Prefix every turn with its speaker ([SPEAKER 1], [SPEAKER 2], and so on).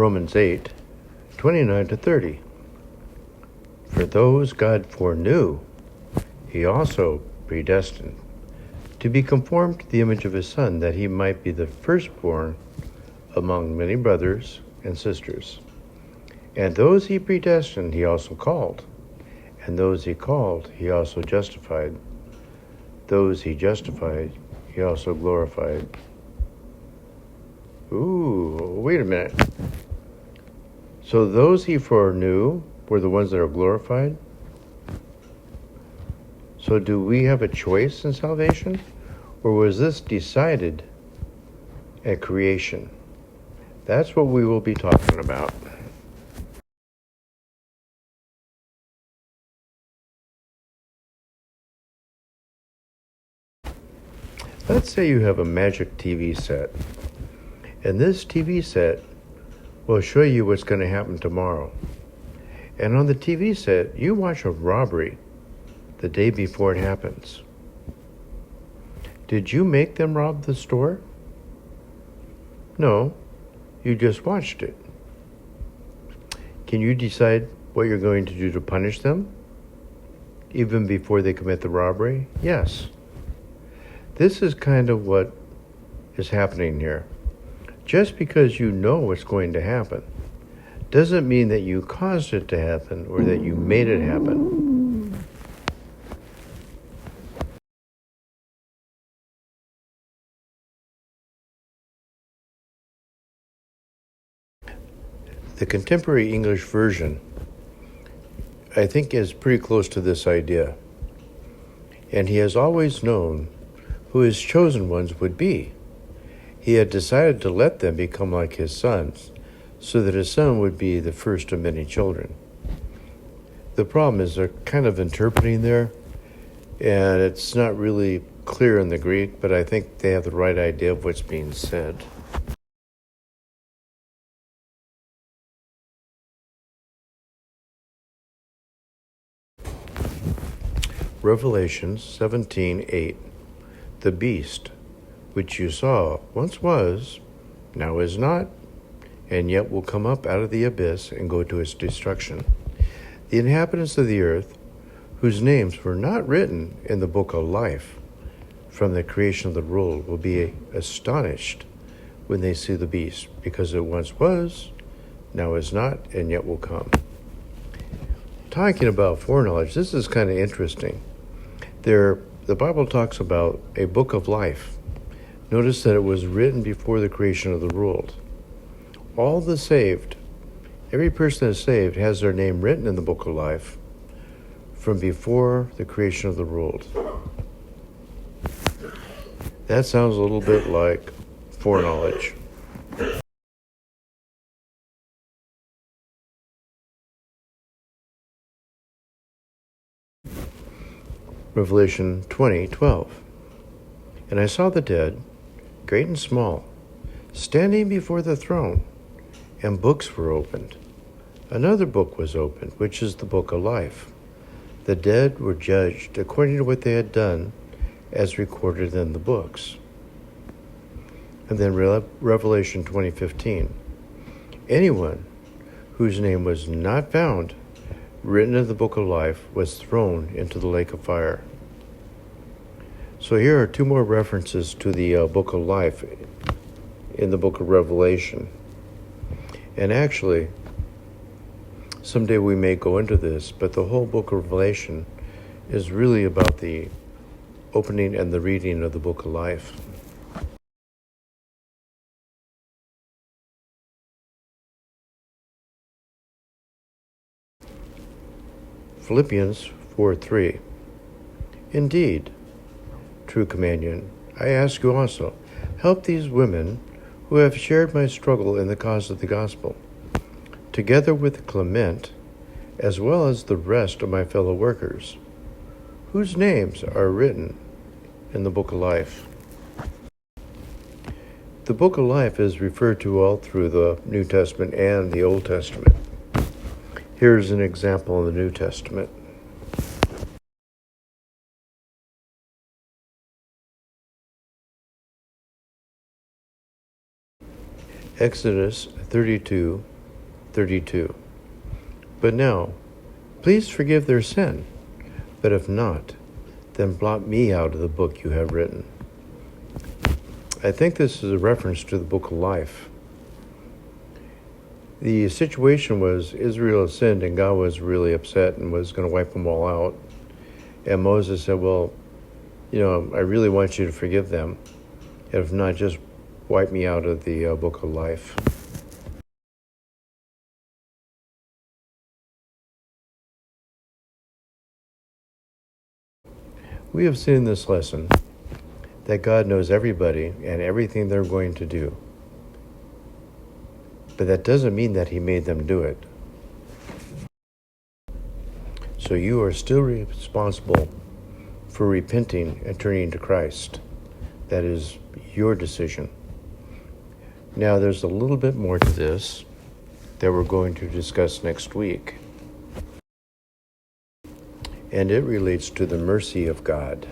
[SPEAKER 1] Romans 8:29-30. For those God foreknew, he also predestined to be conformed to the image of his Son, that he might be the firstborn among many brothers and sisters. And those he predestined, he also called. And those he called, he also justified. Those he justified, he also glorified. Ooh, wait a minute. So those he foreknew were the ones that are glorified? So do we have a choice in salvation? Or was this decided at creation? That's what we will be talking about. Let's say you have a magic TV set, and this TV set will show you what's going to happen tomorrow. And on the TV set, you watch a robbery the day before it happens. Did you make them rob the store? No, you just watched it. Can you decide what you're going to do to punish them, even before they commit the robbery? Yes. This is kind of what is happening here. Just because you know what's going to happen doesn't mean that you caused it to happen or that you made it happen. The contemporary English version, I think, is pretty close to this idea. And he has always known who his chosen ones would be. He had decided to let them become like his sons, so that his son would be the first of many children. The problem is they're kind of interpreting there, and it's not really clear in the Greek, but I think they have the right idea of what's being said. Revelation 17:8. The beast, which you saw once was, now is not, and yet will come up out of the abyss and go to its destruction. The inhabitants of the earth, whose names were not written in the book of life from the creation of the world, will be astonished when they see the beast, because it once was, now is not, and yet will come. Talking about foreknowledge, this is kind of interesting. The Bible talks about a book of life. Notice that it was written before the creation of the world. All the saved, every person that's saved, has their name written in the book of life from before the creation of the world. That sounds a little bit like foreknowledge. Revelation 20:12. And I saw the dead, great and small, standing before the throne, and books were opened. Another book was opened, which is the book of life. The dead were judged according to what they had done, as recorded in the books. And then Revelation 20:15. Anyone whose name was not found written in the book of life was thrown into the lake of fire. So here are two more references to the book of life in the book of Revelation. And actually, someday we may go into this, but the whole book of Revelation is really about the opening and the reading of the book of life. Philippians 4:3. Indeed, true companion, I ask you also, help these women who have shared my struggle in the cause of the gospel, together with Clement, as well as the rest of my fellow workers, whose names are written in the book of life. The book of life is referred to all through the New Testament and the Old Testament. Here's an example in the New Testament. Exodus 32, 32. But now, please forgive their sin, but if not, then blot me out of the book you have written. I think this is a reference to the book of life. The situation was Israel sinned and God was really upset and was going to wipe them all out. And Moses said, well, I really want you to forgive them. If not, just wipe me out of the book of life. We have seen in this lesson that God knows everybody and everything they're going to do. But that doesn't mean that he made them do it. So you are still responsible for repenting and turning to Christ. That is your decision. Now, there's a little bit more to this that we're going to discuss next week. And it relates to the mercy of God.